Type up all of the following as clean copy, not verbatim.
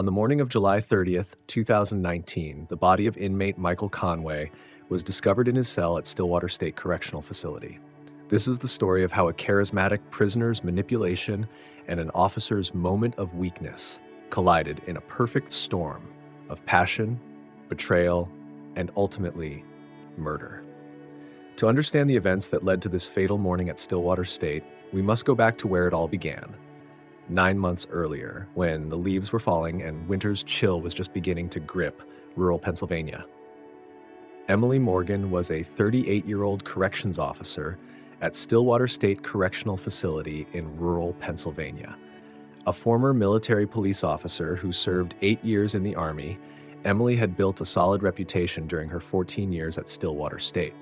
On the morning of July 30th, 2019, the body of inmate Michael Conway was discovered in his cell at Stillwater State Correctional Facility. This is the story of how a charismatic prisoner's manipulation and an officer's moment of weakness collided in a perfect storm of passion, betrayal, and ultimately, murder. To understand the events that led to this fatal morning at Stillwater State, we must go back to where it all began. 9 months earlier, when the leaves were falling and winter's chill was just beginning to grip rural Pennsylvania. Emily Morgan was a 38-year-old corrections officer at Stillwater State Correctional Facility in rural Pennsylvania. A former military police officer who served 8 years in the Army, Emily had built a solid reputation during her 14 years at Stillwater State.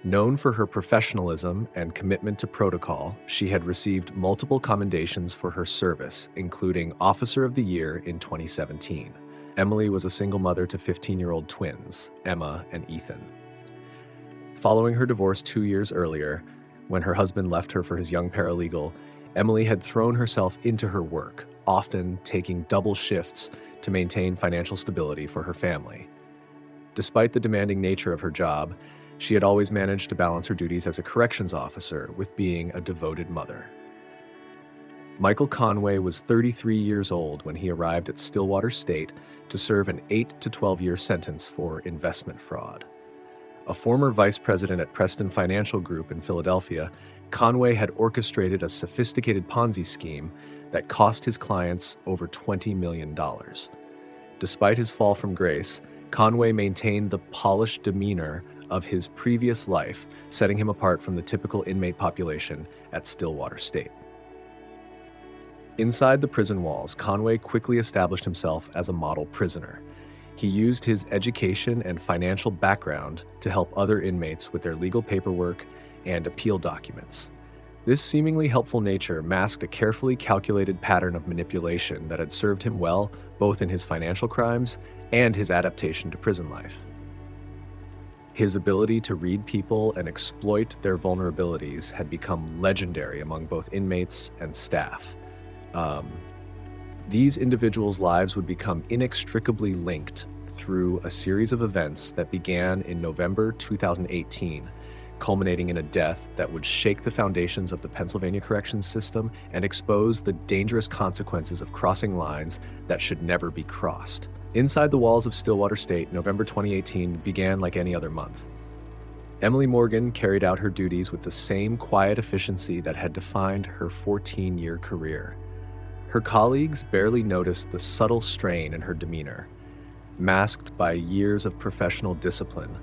Known for her professionalism and commitment to protocol, she had received multiple commendations for her service, including Officer of the Year in 2017. Emily was a single mother to 15-year-old twins, Emma and Ethan. Following her divorce 2 years earlier, when her husband left her for his young paralegal, Emily had thrown herself into her work, often taking double shifts to maintain financial stability for her family. Despite the demanding nature of her job, she had always managed to balance her duties as a corrections officer with being a devoted mother. Michael Conway was 33 years old when he arrived at Stillwater State to serve an 8 to 12-year sentence for investment fraud. A former vice president at Preston Financial Group in Philadelphia, Conway had orchestrated a sophisticated Ponzi scheme that cost his clients over $20 million. Despite his fall from grace, Conway maintained the polished demeanor of his previous life, setting him apart from the typical inmate population at Stillwater State. Inside the prison walls, Conway quickly established himself as a model prisoner. He used his education and financial background to help other inmates with their legal paperwork and appeal documents. This seemingly helpful nature masked a carefully calculated pattern of manipulation that had served him well both in his financial crimes and his adaptation to prison life. His ability to read people and exploit their vulnerabilities had become legendary among both inmates and staff. These individuals' lives would become inextricably linked through a series of events that began in November 2018, culminating in a death that would shake the foundations of the Pennsylvania corrections system and expose the dangerous consequences of crossing lines that should never be crossed. Inside the walls of Stillwater State, November 2018 began like any other month. Emily Morgan carried out her duties with the same quiet efficiency that had defined her 14-year career. Her colleagues barely noticed the subtle strain in her demeanor, masked by years of professional discipline.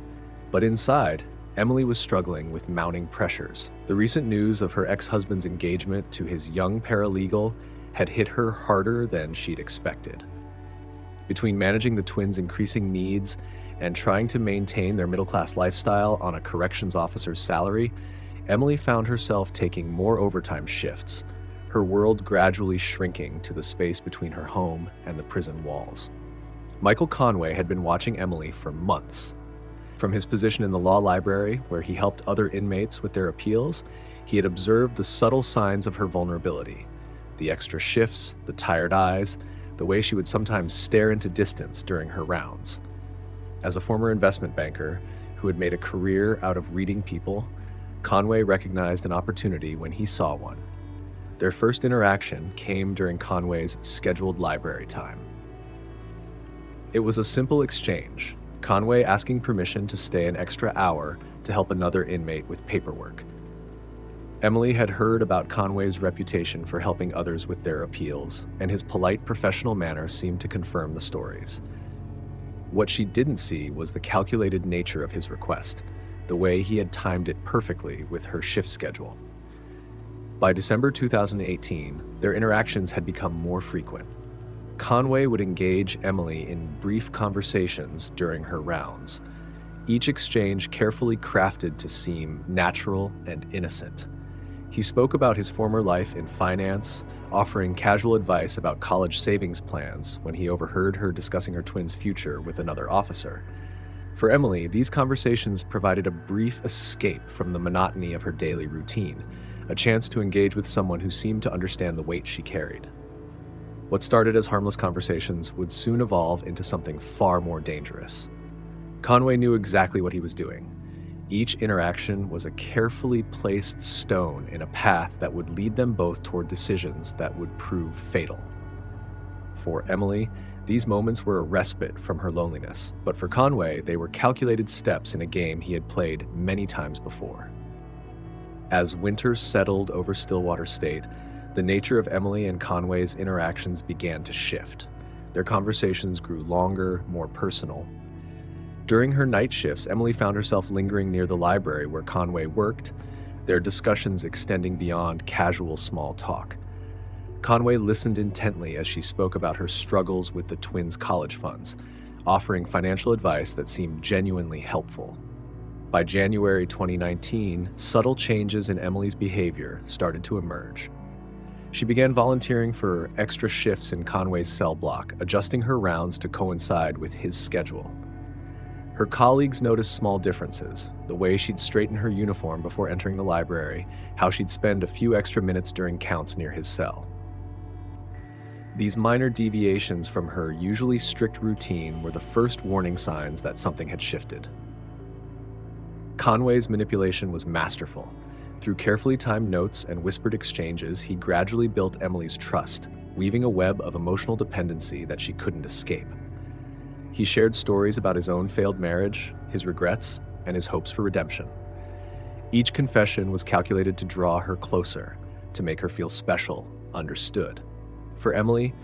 But inside, Emily was struggling with mounting pressures. The recent news of her ex-husband's engagement to his young paralegal had hit her harder than she'd expected. Between managing the twins' increasing needs and trying to maintain their middle-class lifestyle on a corrections officer's salary, Emily found herself taking more overtime shifts, her world gradually shrinking to the space between her home and the prison walls. Michael Conway had been watching Emily for months. From his position in the law library, where he helped other inmates with their appeals, he had observed the subtle signs of her vulnerability: the extra shifts, the tired eyes, the way she would sometimes stare into distance during her rounds. As a former investment banker who had made a career out of reading people, Conway recognized an opportunity when he saw one. Their first interaction came during Conway's scheduled library time. It was a simple exchange, Conway asking permission to stay an extra hour to help another inmate with paperwork. Emily had heard about Conway's reputation for helping others with their appeals, and his polite professional manner seemed to confirm the stories. What she didn't see was the calculated nature of his request, the way he had timed it perfectly with her shift schedule. By December 2018, their interactions had become more frequent. Conway would engage Emily in brief conversations during her rounds, each exchange carefully crafted to seem natural and innocent. He spoke about his former life in finance, offering casual advice about college savings plans when he overheard her discussing her twins' future with another officer. For Emily, these conversations provided a brief escape from the monotony of her daily routine, a chance to engage with someone who seemed to understand the weight she carried. What started as harmless conversations would soon evolve into something far more dangerous. Conway knew exactly what he was doing. Each interaction was a carefully placed stone in a path that would lead them both toward decisions that would prove fatal. For Emily, these moments were a respite from her loneliness, but for Conway, they were calculated steps in a game he had played many times before. As winter settled over Stillwater State, the nature of Emily and Conway's interactions began to shift. Their conversations grew longer, more personal. During her night shifts, Emily found herself lingering near the library where Conway worked, their discussions extending beyond casual small talk. Conway listened intently as she spoke about her struggles with the twins' college funds, offering financial advice that seemed genuinely helpful. By January 2019, subtle changes in Emily's behavior started to emerge. She began volunteering for extra shifts in Conway's cell block, adjusting her rounds to coincide with his schedule. Her colleagues noticed small differences, the way she'd straighten her uniform before entering the library, how she'd spend a few extra minutes during counts near his cell. These minor deviations from her usually strict routine were the first warning signs that something had shifted. Conway's manipulation was masterful. Through carefully timed notes and whispered exchanges, he gradually built Emily's trust, weaving a web of emotional dependency that she couldn't escape. He shared stories about his own failed marriage, his regrets, and his hopes for redemption. Each confession was calculated to draw her closer, to make her feel special, understood. For Emily,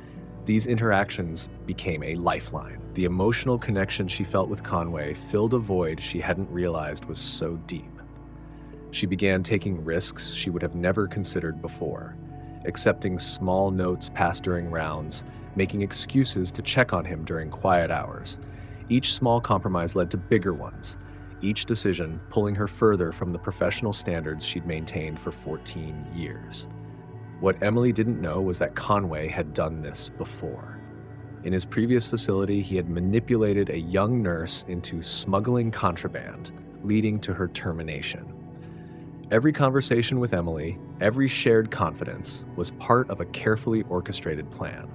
these interactions became a lifeline. The emotional connection she felt with Conway filled a void she hadn't realized was so deep. She began taking risks she would have never considered before, accepting small notes passed during rounds, making excuses to check on him during quiet hours. Each small compromise led to bigger ones, each decision pulling her further from the professional standards she'd maintained for 14 years. What Emily didn't know was that Conway had done this before. In his previous facility, he had manipulated a young nurse into smuggling contraband, leading to her termination. Every conversation with Emily, every shared confidence, was part of a carefully orchestrated plan.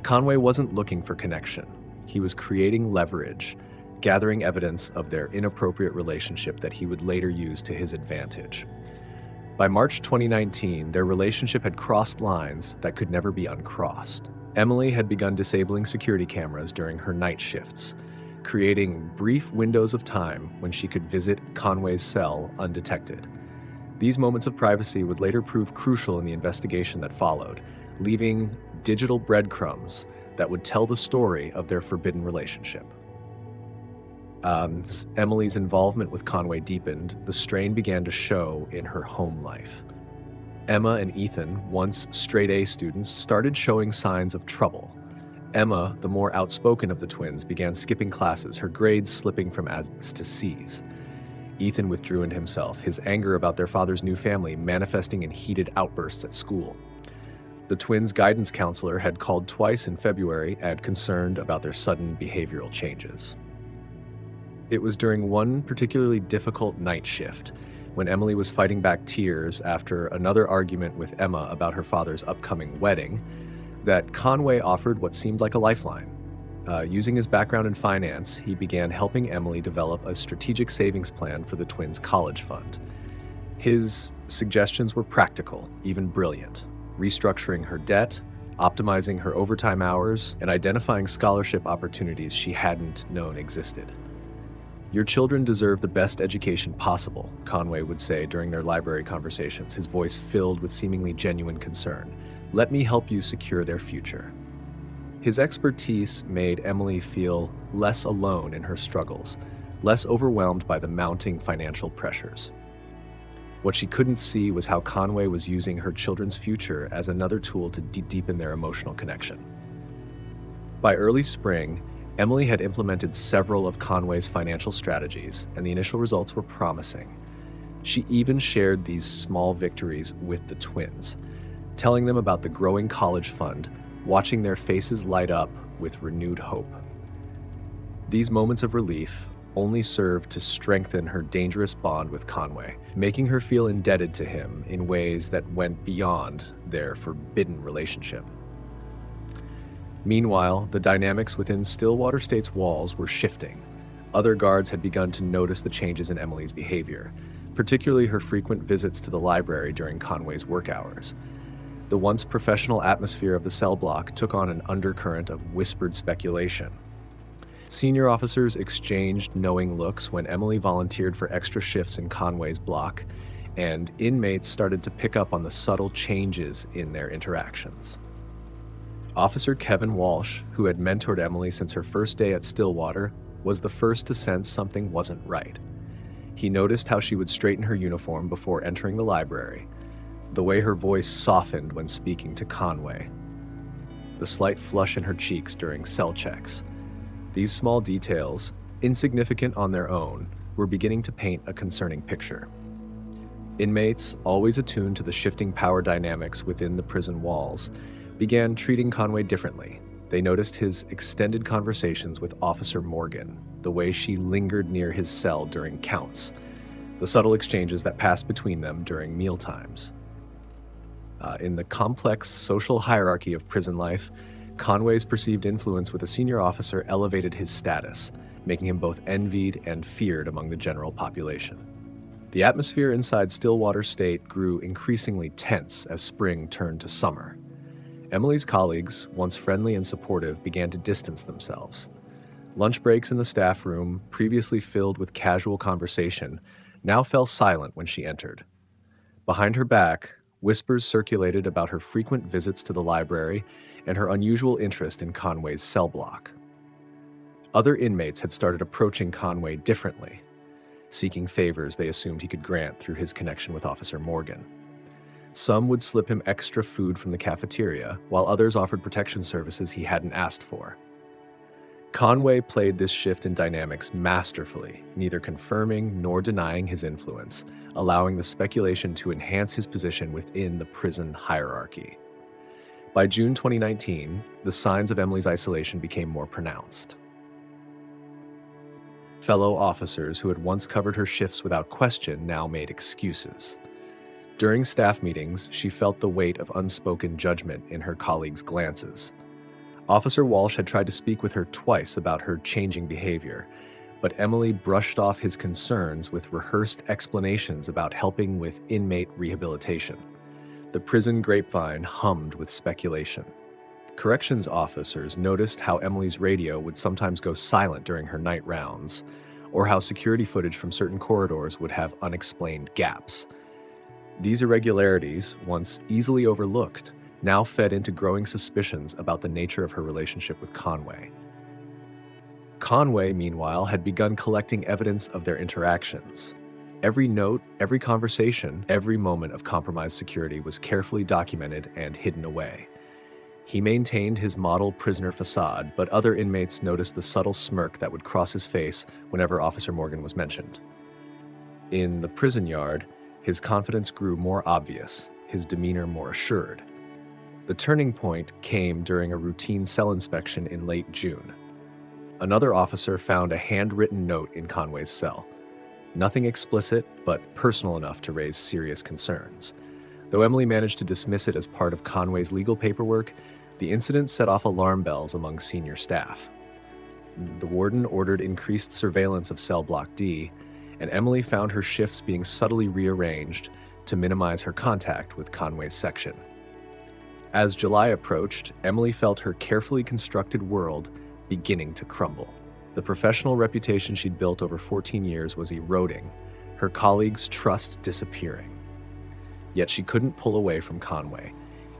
Conway wasn't looking for connection. He was creating leverage, gathering evidence of their inappropriate relationship that he would later use to his advantage. By March 2019, their relationship had crossed lines that could never be uncrossed. Emily had begun disabling security cameras during her night shifts, creating brief windows of time when she could visit Conway's cell undetected. These moments of privacy would later prove crucial in the investigation that followed, leaving digital breadcrumbs that would tell the story of their forbidden relationship. As Emily's involvement with Conway deepened, the strain began to show in her home life. Emma and Ethan, once straight-A students, started showing signs of trouble. Emma, the more outspoken of the twins, began skipping classes, her grades slipping from A's to C's. Ethan withdrew into himself, his anger about their father's new family manifesting in heated outbursts at school. The twins' guidance counselor had called twice in February and concerned about their sudden behavioral changes. It was during one particularly difficult night shift, when Emily was fighting back tears after another argument with Emma about her father's upcoming wedding, that Conway offered what seemed like a lifeline. Using his background in finance, he began helping Emily develop a strategic savings plan for the twins' college fund. His suggestions were practical, even brilliant, restructuring her debt, optimizing her overtime hours, and identifying scholarship opportunities she hadn't known existed. "Your children deserve the best education possible," Conway would say during their library conversations, his voice filled with seemingly genuine concern. "Let me help you secure their future." His expertise made Emily feel less alone in her struggles, less overwhelmed by the mounting financial pressures. What she couldn't see was how Conway was using her children's future as another tool to deepen their emotional connection. By early spring, Emily had implemented several of Conway's financial strategies, and the initial results were promising. She even shared these small victories with the twins, telling them about the growing college fund, watching their faces light up with renewed hope. These moments of relief only served to strengthen her dangerous bond with Conway, making her feel indebted to him in ways that went beyond their forbidden relationship. Meanwhile, the dynamics within Stillwater State's walls were shifting. Other guards had begun to notice the changes in Emily's behavior, particularly her frequent visits to the library during Conway's work hours. The once professional atmosphere of the cell block took on an undercurrent of whispered speculation. Senior officers exchanged knowing looks when Emily volunteered for extra shifts in Conway's block, and inmates started to pick up on the subtle changes in their interactions. Officer Kevin Walsh, who had mentored Emily since her first day at Stillwater, was the first to sense something wasn't right. He noticed how she would straighten her uniform before entering the library, the way her voice softened when speaking to Conway, the slight flush in her cheeks during cell checks. These small details, insignificant on their own, were beginning to paint a concerning picture. Inmates, always attuned to the shifting power dynamics within the prison walls, began treating Conway differently. They noticed his extended conversations with Officer Morgan, the way she lingered near his cell during counts, the subtle exchanges that passed between them during mealtimes. In the complex social hierarchy of prison life, Conway's perceived influence with a senior officer elevated his status, making him both envied and feared among the general population. The atmosphere inside Stillwater State grew increasingly tense as spring turned to summer. Emily's colleagues, once friendly and supportive, began to distance themselves. Lunch breaks in the staff room, previously filled with casual conversation, now fell silent when she entered. Behind her back, whispers circulated about her frequent visits to the library and her unusual interest in Conway's cell block. Other inmates had started approaching Conway differently, seeking favors they assumed he could grant through his connection with Officer Morgan. Some would slip him extra food from the cafeteria, while others offered protection services he hadn't asked for. Conway played this shift in dynamics masterfully, neither confirming nor denying his influence, allowing the speculation to enhance his position within the prison hierarchy. By June 2019, the signs of Emily's isolation became more pronounced. Fellow officers who had once covered her shifts without question now made excuses. During staff meetings, she felt the weight of unspoken judgment in her colleagues' glances. Officer Walsh had tried to speak with her twice about her changing behavior, but Emily brushed off his concerns with rehearsed explanations about helping with inmate rehabilitation. The prison grapevine hummed with speculation. Corrections officers noticed how Emily's radio would sometimes go silent during her night rounds, or how security footage from certain corridors would have unexplained gaps. These irregularities, once easily overlooked, now fed into growing suspicions about the nature of her relationship with Conway. Conway, meanwhile, had begun collecting evidence of their interactions. Every note, every conversation, every moment of compromised security was carefully documented and hidden away. He maintained his model prisoner facade, but other inmates noticed the subtle smirk that would cross his face whenever Officer Morgan was mentioned. In the prison yard, his confidence grew more obvious, his demeanor more assured. The turning point came during a routine cell inspection in late June. Another officer found a handwritten note in Conway's cell. Nothing explicit, but personal enough to raise serious concerns. Though Emily managed to dismiss it as part of Conway's legal paperwork, the incident set off alarm bells among senior staff. The warden ordered increased surveillance of Cell Block D, and Emily found her shifts being subtly rearranged to minimize her contact with Conway's section. As July approached, Emily felt her carefully constructed world beginning to crumble. The professional reputation she'd built over 14 years was eroding, her colleagues' trust disappearing. Yet she couldn't pull away from Conway.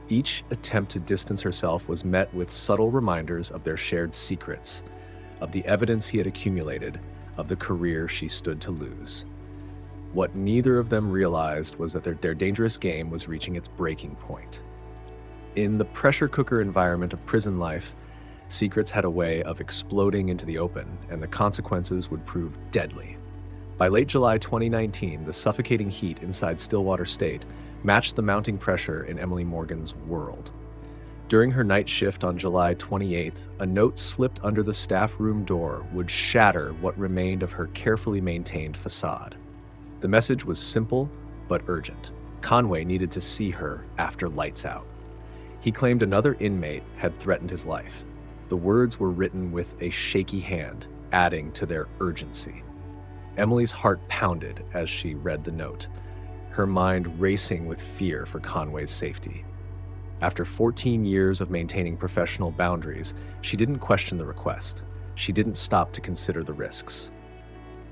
Each attempt to distance herself was met with subtle reminders of their shared secrets, of the evidence he had accumulated, of the career she stood to lose. What neither of them realized was that their dangerous game was reaching its breaking point. In the pressure cooker environment of prison life, secrets had a way of exploding into the open, and the consequences would prove deadly. By late July 2019, the suffocating heat inside Stillwater State matched the mounting pressure in Emily Morgan's world. During her night shift on July 28th, a note slipped under the staff room door would shatter what remained of her carefully maintained facade. The message was simple but urgent. Conway needed to see her after lights out. He claimed another inmate had threatened his life. The words were written with a shaky hand, adding to their urgency. Emily's heart pounded as she read the note, her mind racing with fear for Conway's safety. After 14 years of maintaining professional boundaries, she didn't question the request. She didn't stop to consider the risks.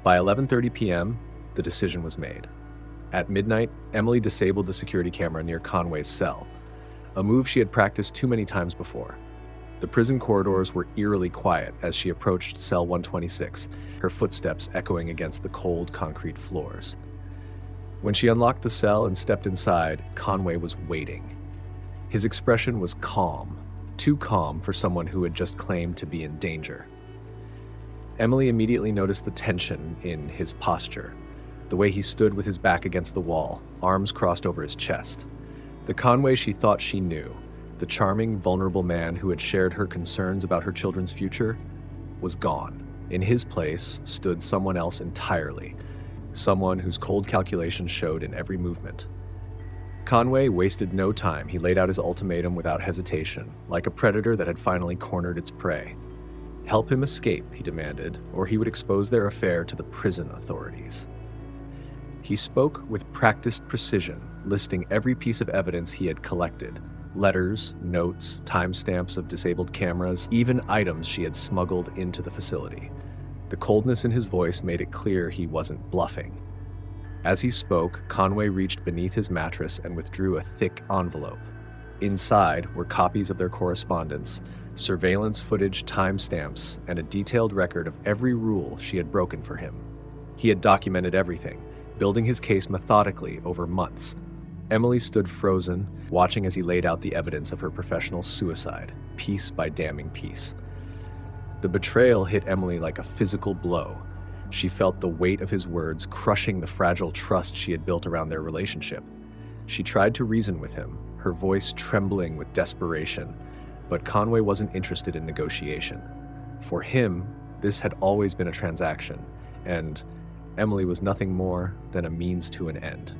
By 11:30 p.m., the decision was made. At midnight, Emily disabled the security camera near Conway's cell, a move she had practiced too many times before. The prison corridors were eerily quiet as she approached cell 126, her footsteps echoing against the cold concrete floors. When she unlocked the cell and stepped inside, Conway was waiting. His expression was calm, too calm for someone who had just claimed to be in danger. Emily immediately noticed the tension in his posture, the way he stood with his back against the wall, arms crossed over his chest. The Conway she thought she knew, the charming, vulnerable man who had shared her concerns about her children's future, was gone. In his place stood someone else entirely, someone whose cold calculation showed in every movement. Conway wasted no time. He laid out his ultimatum without hesitation, like a predator that had finally cornered its prey. Help him escape, he demanded, or he would expose their affair to the prison authorities. He spoke with practiced precision, listing every piece of evidence he had collected: letters, notes, timestamps of disabled cameras, even items she had smuggled into the facility. The coldness in his voice made it clear he wasn't bluffing. As he spoke, Conway reached beneath his mattress and withdrew a thick envelope. Inside were copies of their correspondence, surveillance footage, timestamps, and a detailed record of every rule she had broken for him. He had documented everything, building his case methodically over months. Emily stood frozen, watching as he laid out the evidence of her professional suicide, piece by damning piece. The betrayal hit Emily like a physical blow. She felt the weight of his words crushing the fragile trust she had built around their relationship. She tried to reason with him, her voice trembling with desperation, but Conway wasn't interested in negotiation. For him, this had always been a transaction, and Emily was nothing more than a means to an end.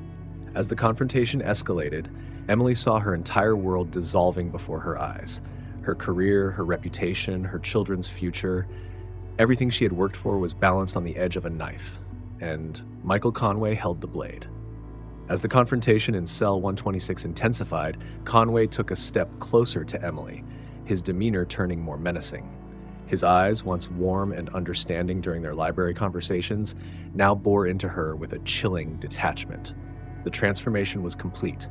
As the confrontation escalated, Emily saw her entire world dissolving before her eyes. Her career, her reputation, her children's future, everything she had worked for was balanced on the edge of a knife, and Michael Conway held the blade. As the confrontation in cell 126 intensified, Conway took a step closer to Emily, his demeanor turning more menacing. His eyes, once warm and understanding during their library conversations, now bore into her with a chilling detachment. The transformation was complete.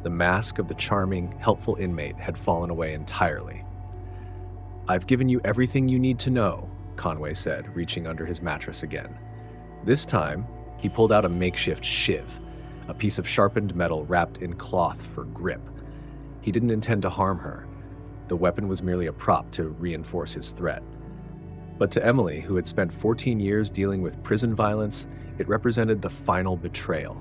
The mask of the charming, helpful inmate had fallen away entirely. "I've given you everything you need to know," Conway said, reaching under his mattress again. This time, he pulled out a makeshift shiv, a piece of sharpened metal wrapped in cloth for grip. He didn't intend to harm her. The weapon was merely a prop to reinforce his threat. But to Emily, who had spent 14 years dealing with prison violence, it represented the final betrayal.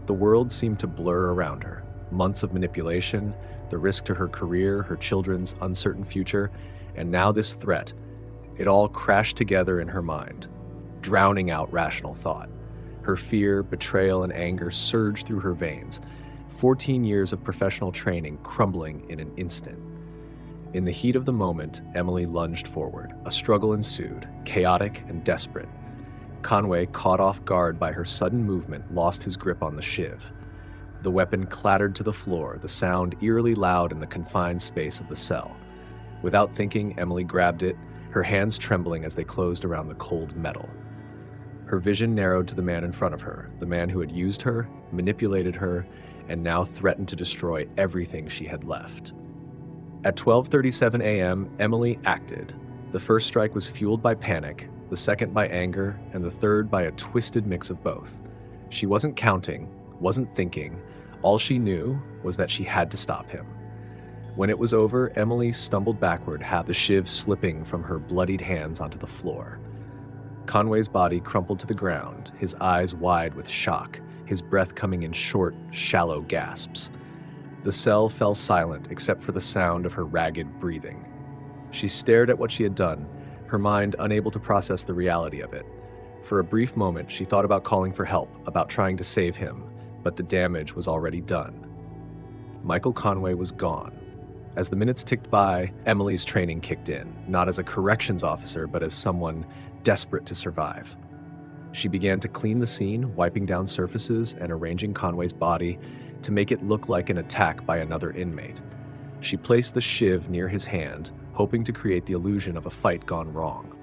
The world seemed to blur around her. Months of manipulation, the risk to her career, her children's uncertain future, and now this threat. It all crashed together in her mind, drowning out rational thought. Her fear, betrayal, and anger surged through her veins, 14 years of professional training crumbling in an instant. In the heat of the moment, Emily lunged forward. A struggle ensued, chaotic and desperate. Conway, caught off guard by her sudden movement, lost his grip on the shiv. The weapon clattered to the floor, the sound eerily loud in the confined space of the cell. Without thinking, Emily grabbed it, her hands trembling as they closed around the cold metal. Her vision narrowed to the man in front of her, the man who had used her, manipulated her, and now threatened to destroy everything she had left. At 12:37 a.m., Emily acted. The first strike was fueled by panic, the second by anger, and the third by a twisted mix of both. She wasn't counting, wasn't thinking. All she knew was that she had to stop him. When it was over, Emily stumbled backward, half the shiv slipping from her bloodied hands onto the floor. Conway's body crumpled to the ground, his eyes wide with shock, his breath coming in short, shallow gasps. The cell fell silent except for the sound of her ragged breathing. She stared at what she had done, her mind unable to process the reality of it. For a brief moment, she thought about calling for help, about trying to save him, but the damage was already done. Michael Conway was gone, As the minutes ticked by, Emily's training kicked in, not as a corrections officer, but as someone desperate to survive. She began to clean the scene, wiping down surfaces and arranging Conway's body to make it look like an attack by another inmate. She placed the shiv near his hand, hoping to create the illusion of a fight gone wrong.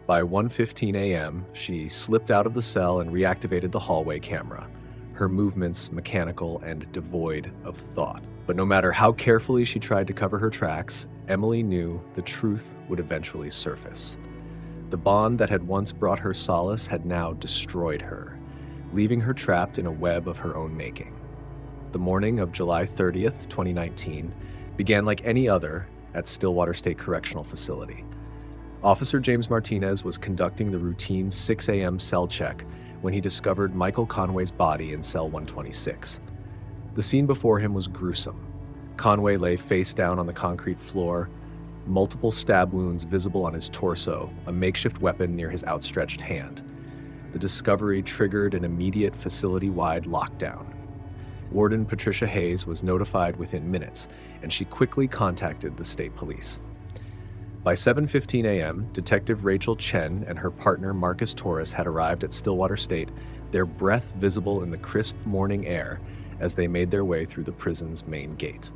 By 1:15 a.m., she slipped out of the cell and reactivated the hallway camera, her movements mechanical and devoid of thought. But no matter how carefully she tried to cover her tracks, Emily knew the truth would eventually surface. The bond that had once brought her solace had now destroyed her, leaving her trapped in a web of her own making. The morning of July 30th, 2019, began like any other at Stillwater State Correctional Facility. Officer James Martinez was conducting the routine 6 a.m. cell check when he discovered Michael Conway's body in cell 126. The scene before him was gruesome. Conway lay face down on the concrete floor, multiple stab wounds visible on his torso, a makeshift weapon near his outstretched hand. The discovery triggered an immediate facility-wide lockdown. Warden Patricia Hayes was notified within minutes, and she quickly contacted the state police. By 7:15 a.m., Detective Rachel Chen and her partner Marcus Torres had arrived at Stillwater State, their breath visible in the crisp morning air as they made their way through the prison's main gate.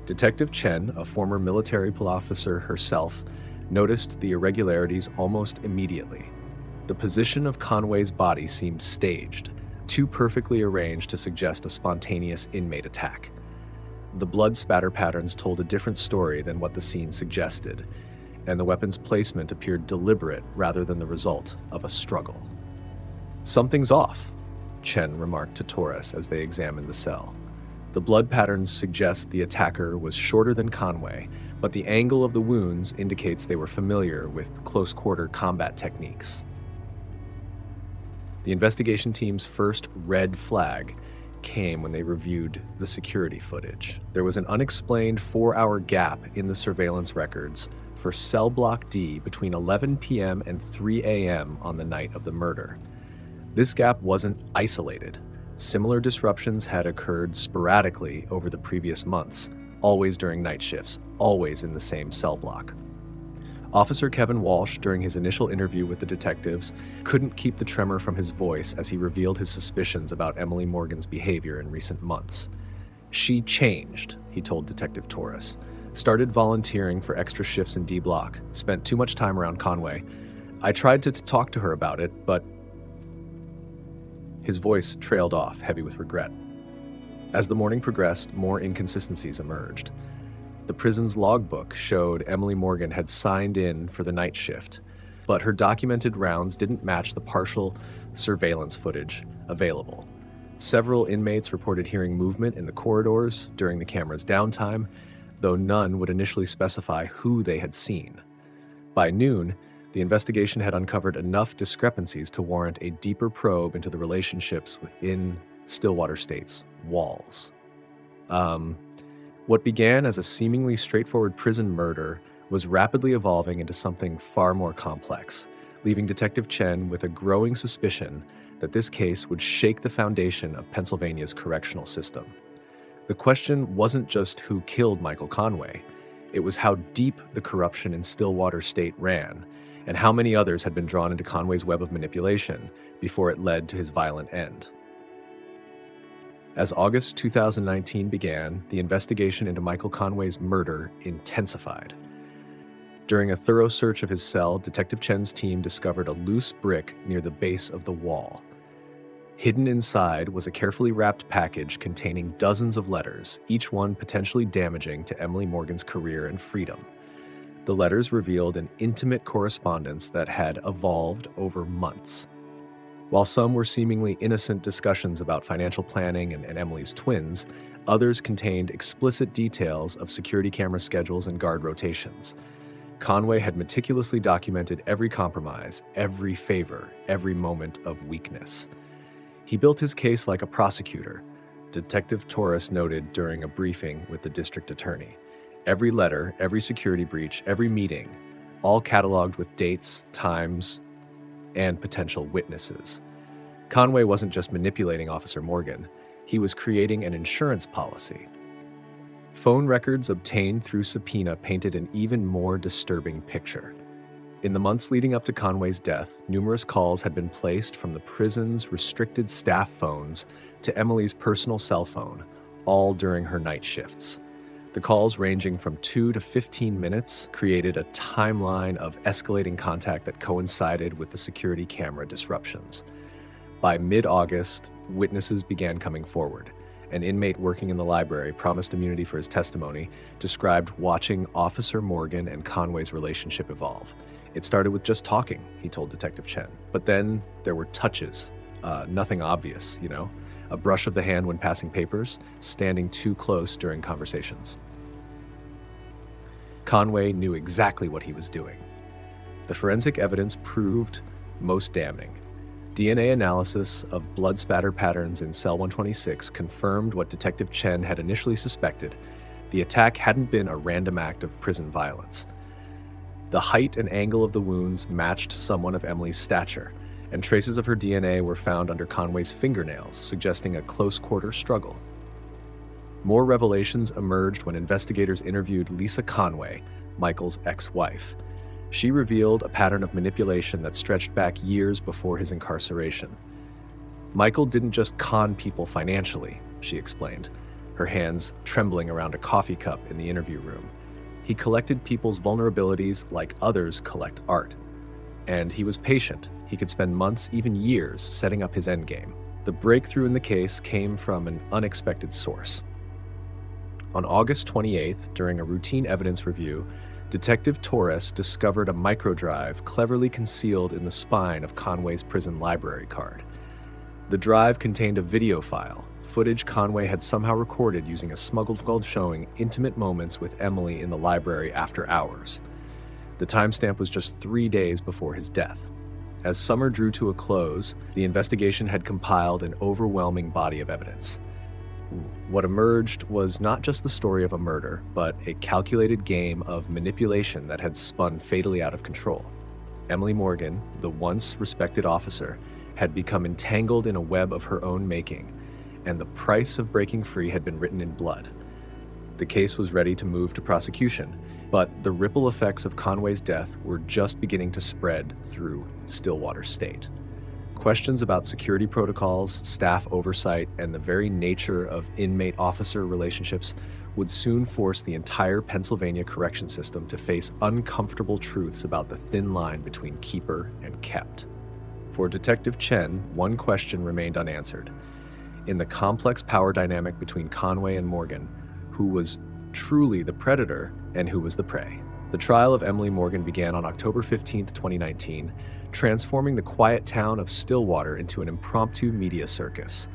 Detective Chen, a former military police officer herself, noticed the irregularities almost immediately. The position of Conway's body seemed staged, too perfectly arranged to suggest a spontaneous inmate attack. The blood spatter patterns told a different story than what the scene suggested, and the weapon's placement appeared deliberate rather than the result of a struggle. "Something's off," Chen remarked to Torres as they examined the cell. The blood patterns suggest the attacker was shorter than Conway, but the angle of the wounds indicates they were familiar with close-quarter combat techniques. The investigation team's first red flag came when they reviewed the security footage. There was an unexplained 4-hour gap in the surveillance records for cell block D between 11 p.m. and 3 a.m. on the night of the murder. This gap wasn't isolated. Similar disruptions had occurred sporadically over the previous months, always during night shifts, always in the same cell block. Officer Kevin Walsh, during his initial interview with the detectives, couldn't keep the tremor from his voice as he revealed his suspicions about Emily Morgan's behavior in recent months. "She changed," he told Detective Torres. "Started volunteering for extra shifts in D Block, spent too much time around Conway. I tried to talk to her about it, but..." His voice trailed off, heavy with regret. As the morning progressed, more inconsistencies emerged. The prison's logbook showed Emily Morgan had signed in for the night shift, but her documented rounds didn't match the partial surveillance footage available. Several inmates reported hearing movement in the corridors during the camera's downtime, though none would initially specify who they had seen. By noon, the investigation had uncovered enough discrepancies to warrant a deeper probe into the relationships within Stillwater State's walls. What began as a seemingly straightforward prison murder was rapidly evolving into something far more complex, leaving Detective Chen with a growing suspicion that this case would shake the foundation of Pennsylvania's correctional system. The question wasn't just who killed Michael Conway, it was how deep the corruption in Stillwater State ran, and how many others had been drawn into Conway's web of manipulation before it led to his violent end. As August 2019 began, the investigation into Michael Conway's murder intensified. During a thorough search of his cell, Detective Chen's team discovered a loose brick near the base of the wall. Hidden inside was a carefully wrapped package containing dozens of letters, each one potentially damaging to Emily Morgan's career and freedom. The letters revealed an intimate correspondence that had evolved over months. While some were seemingly innocent discussions about financial planning and Emily's twins, others contained explicit details of security camera schedules and guard rotations. Conway had meticulously documented every compromise, every favor, every moment of weakness. He built his case like a prosecutor, Detective Torres noted during a briefing with the district attorney. Every letter, every security breach, every meeting, all cataloged with dates, times, and potential witnesses. Conway wasn't just manipulating Officer Morgan, he was creating an insurance policy. Phone records obtained through subpoena painted an even more disturbing picture. In the months leading up to Conway's death, numerous calls had been placed from the prison's restricted staff phones to Emily's personal cell phone, all during her night shifts. The calls, ranging from 2 to 15 minutes, created a timeline of escalating contact that coincided with the security camera disruptions. By mid-August, witnesses began coming forward. An inmate working in the library, promised immunity for his testimony, described watching Officer Morgan and Conway's relationship evolve. It started with just talking, he told Detective Chen. But then there were touches, nothing obvious, a brush of the hand when passing papers, standing too close during conversations. Conway knew exactly what he was doing. The forensic evidence proved most damning. DNA analysis of blood spatter patterns in cell 126 confirmed what Detective Chen had initially suspected. The attack hadn't been a random act of prison violence. The height and angle of the wounds matched someone of Emily's stature, and traces of her DNA were found under Conway's fingernails, suggesting a close-quarter struggle. More revelations emerged when investigators interviewed Lisa Conway, Michael's ex-wife. She revealed a pattern of manipulation that stretched back years before his incarceration. Michael didn't just con people financially, she explained, her hands trembling around a coffee cup in the interview room. He collected people's vulnerabilities like others collect art. And he was patient. He could spend months, even years, setting up his endgame. The breakthrough in the case came from an unexpected source. On August 28th, during a routine evidence review, Detective Torres discovered a microdrive cleverly concealed in the spine of Conway's prison library card. The drive contained a video file, footage Conway had somehow recorded using a smuggled phone showing intimate moments with Emily in the library after hours. The timestamp was just 3 days before his death. As summer drew to a close, the investigation had compiled an overwhelming body of evidence. What emerged was not just the story of a murder, but a calculated game of manipulation that had spun fatally out of control. Emily Morgan, the once respected officer, had become entangled in a web of her own making, and the price of breaking free had been written in blood. The case was ready to move to prosecution, but the ripple effects of Conway's death were just beginning to spread through Stillwater State. Questions about security protocols, staff oversight, and the very nature of inmate-officer relationships would soon force the entire Pennsylvania correction system to face uncomfortable truths about the thin line between keeper and kept. For Detective Chen, one question remained unanswered. In the complex power dynamic between Conway and Morgan, who was truly the predator and who was the prey? The trial of Emily Morgan began on October 15, 2019, transforming the quiet town of Stillwater into an impromptu media circus.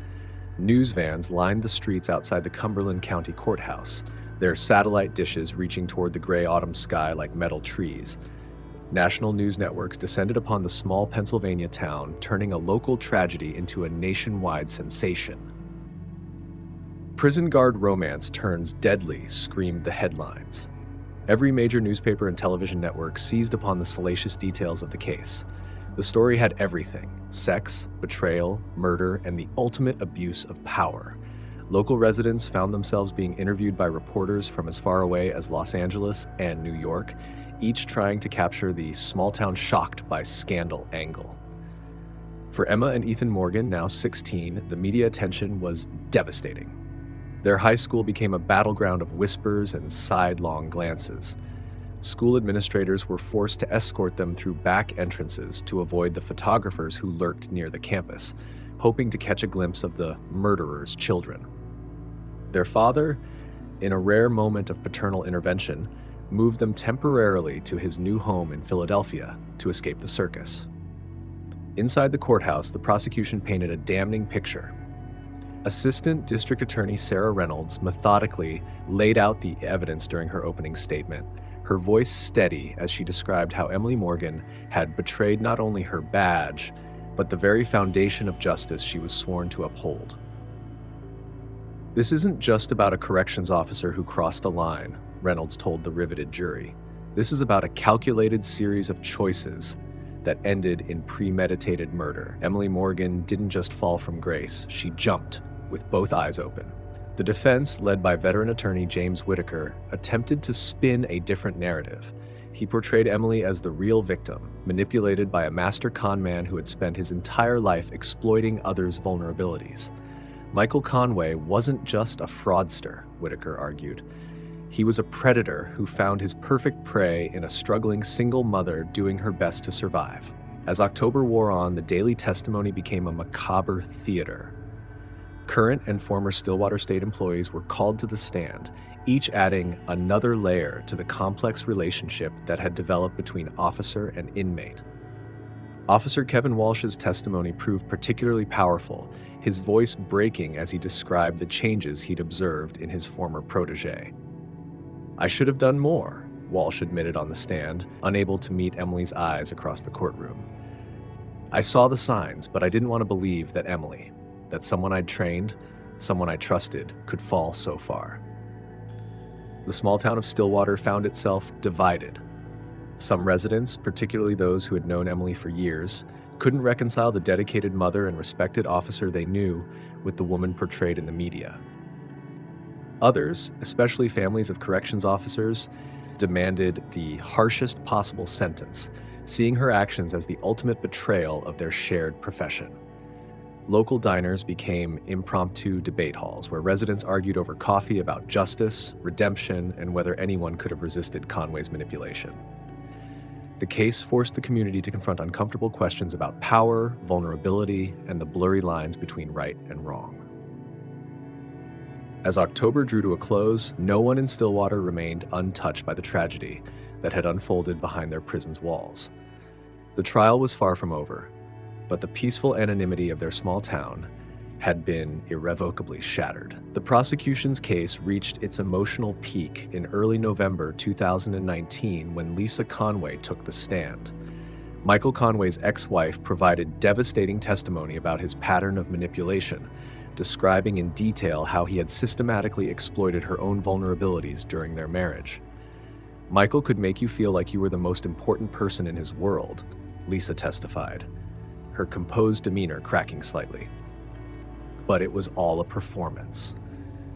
News vans lined the streets outside the Cumberland County Courthouse, their satellite dishes reaching toward the gray autumn sky like metal trees. National news networks descended upon the small Pennsylvania town, turning a local tragedy into a nationwide sensation. Prison guard romance turns deadly, screamed the headlines. Every major newspaper and television network seized upon the salacious details of the case. The story had everything: sex, betrayal, murder, and the ultimate abuse of power. Local residents found themselves being interviewed by reporters from as far away as Los Angeles and New York, each trying to capture the small-town shocked by scandal angle. For Emma and Ethan Morgan, now 16, the media attention was devastating. Their high school became a battleground of whispers and sidelong glances. School administrators were forced to escort them through back entrances to avoid the photographers who lurked near the campus, hoping to catch a glimpse of the murderer's children. Their father, in a rare moment of paternal intervention, moved them temporarily to his new home in Philadelphia to escape the circus. Inside the courthouse, the prosecution painted a damning picture. Assistant District Attorney Sarah Reynolds methodically laid out the evidence during her opening statement, her voice steady as she described how Emily Morgan had betrayed not only her badge, but the very foundation of justice she was sworn to uphold. "This isn't just about a corrections officer who crossed a line," Reynolds told the riveted jury. "This is about a calculated series of choices that ended in premeditated murder. Emily Morgan didn't just fall from grace, she jumped with both eyes open. The defense, led by veteran attorney James Whitaker, attempted to spin a different narrative. He portrayed Emily as the real victim, manipulated by a master con man who had spent his entire life exploiting others' vulnerabilities. Michael Conway wasn't just a fraudster, Whitaker argued. He was a predator who found his perfect prey in a struggling single mother doing her best to survive. As October wore on, the daily testimony became a macabre theater. Current and former Stillwater State employees were called to the stand, each adding another layer to the complex relationship that had developed between officer and inmate. Officer Kevin Walsh's testimony proved particularly powerful, his voice breaking as he described the changes he'd observed in his former protege. "I should have done more," Walsh admitted on the stand, unable to meet Emily's eyes across the courtroom. "I saw the signs, but I didn't want to believe that Emily, that someone I'd trained, someone I trusted, could fall so far." The small town of Stillwater found itself divided. Some residents, particularly those who had known Emily for years, couldn't reconcile the dedicated mother and respected officer they knew with the woman portrayed in the media. Others, especially families of corrections officers, demanded the harshest possible sentence, seeing her actions as the ultimate betrayal of their shared profession. Local diners became impromptu debate halls where residents argued over coffee about justice, redemption, and whether anyone could have resisted Conway's manipulation. The case forced the community to confront uncomfortable questions about power, vulnerability, and the blurry lines between right and wrong. As October drew to a close, no one in Stillwater remained untouched by the tragedy that had unfolded behind their prison's walls. The trial was far from over, but the peaceful anonymity of their small town had been irrevocably shattered. The prosecution's case reached its emotional peak in early November 2019 when Lisa Conway took the stand. Michael Conway's ex-wife provided devastating testimony about his pattern of manipulation, describing in detail how he had systematically exploited her own vulnerabilities during their marriage. "Michael could make you feel like you were the most important person in his world," Lisa testified, her composed demeanor cracking slightly. "But it was all a performance.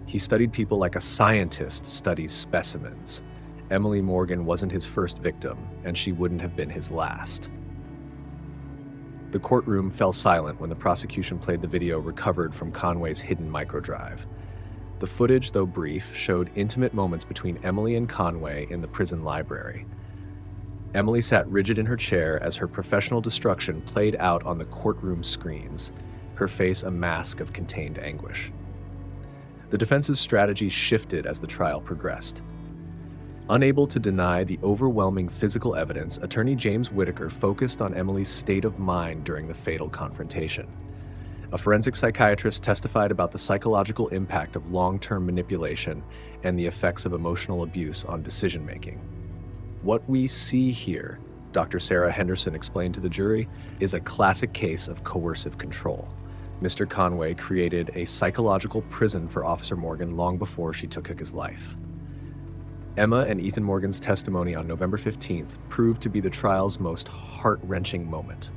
He studied people like a scientist studies specimens. Emily Morgan wasn't his first victim, and she wouldn't have been his last." The courtroom fell silent when the prosecution played the video recovered from Conway's hidden microdrive. The footage, though brief, showed intimate moments between Emily and Conway in the prison library. Emily sat rigid in her chair as her professional destruction played out on the courtroom screens, her face a mask of contained anguish. The defense's strategy shifted as the trial progressed. Unable to deny the overwhelming physical evidence, attorney James Whitaker focused on Emily's state of mind during the fatal confrontation. A forensic psychiatrist testified about the psychological impact of long-term manipulation and the effects of emotional abuse on decision-making. "What we see here," Dr. Sarah Henderson explained to the jury, "is a classic case of coercive control. Mr. Conway created a psychological prison for Officer Morgan long before she took his life." Emma and Ethan Morgan's testimony on November 15th proved to be the trial's most heart-wrenching moment.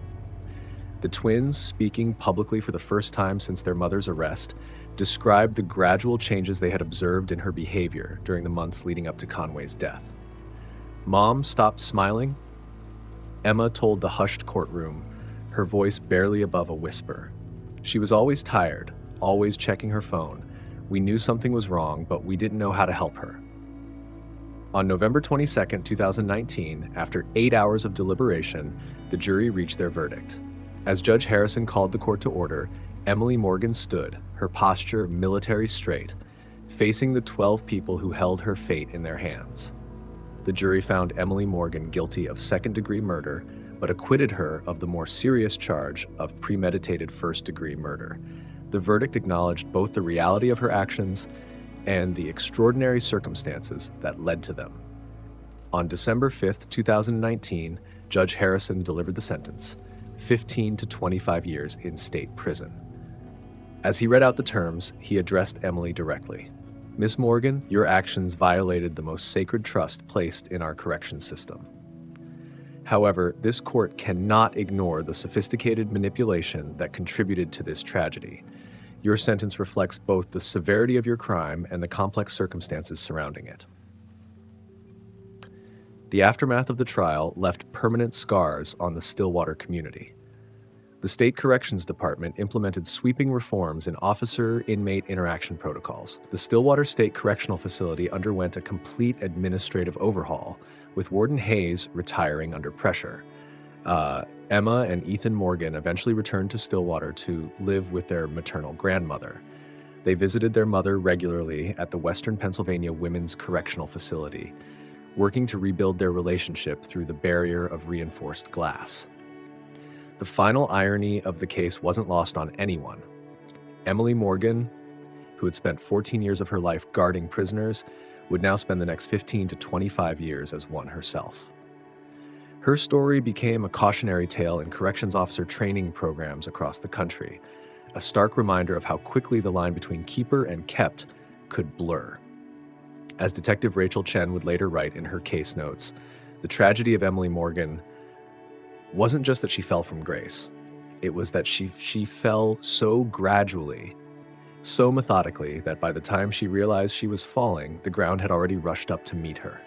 The twins, speaking publicly for the first time since their mother's arrest, described the gradual changes they had observed in her behavior during the months leading up to Conway's death. "Mom stopped smiling," Emma told the hushed courtroom, her voice barely above a whisper. "She was always tired, always checking her phone. We knew something was wrong, but we didn't know how to help her." On November 22, 2019, after 8 hours of deliberation, the jury reached their verdict. As Judge Harrison called the court to order, Emily Morgan stood, her posture military straight, facing the 12 people who held her fate in their hands. The jury found Emily Morgan guilty of second-degree murder, but acquitted her of the more serious charge of premeditated first-degree murder. The verdict acknowledged both the reality of her actions and the extraordinary circumstances that led to them. On December 5, 2019, Judge Harrison delivered the sentence, 15 to 25 years in state prison. As he read out the terms, he addressed Emily directly. "Miss Morgan, your actions violated the most sacred trust placed in our correction system. However, this court cannot ignore the sophisticated manipulation that contributed to this tragedy. Your sentence reflects both the severity of your crime and the complex circumstances surrounding it. The aftermath of the trial left permanent scars on the Stillwater community. The State Corrections Department implemented sweeping reforms in officer-inmate interaction protocols. The Stillwater State Correctional Facility underwent a complete administrative overhaul, with Warden Hayes retiring under pressure. Emma and Ethan Morgan eventually returned to Stillwater to live with their maternal grandmother. They visited their mother regularly at the Western Pennsylvania Women's Correctional Facility, working to rebuild their relationship through the barrier of reinforced glass. The final irony of the case wasn't lost on anyone. Emily Morgan, who had spent 14 years of her life guarding prisoners, would now spend the next 15 to 25 years as one herself. Her story became a cautionary tale in corrections officer training programs across the country, a stark reminder of how quickly the line between keeper and kept could blur. As Detective Rachel Chen would later write in her case notes, the tragedy of Emily Morgan wasn't just that she fell from grace. It was that she fell so gradually, so methodically, that by the time she realized she was falling, the ground had already rushed up to meet her.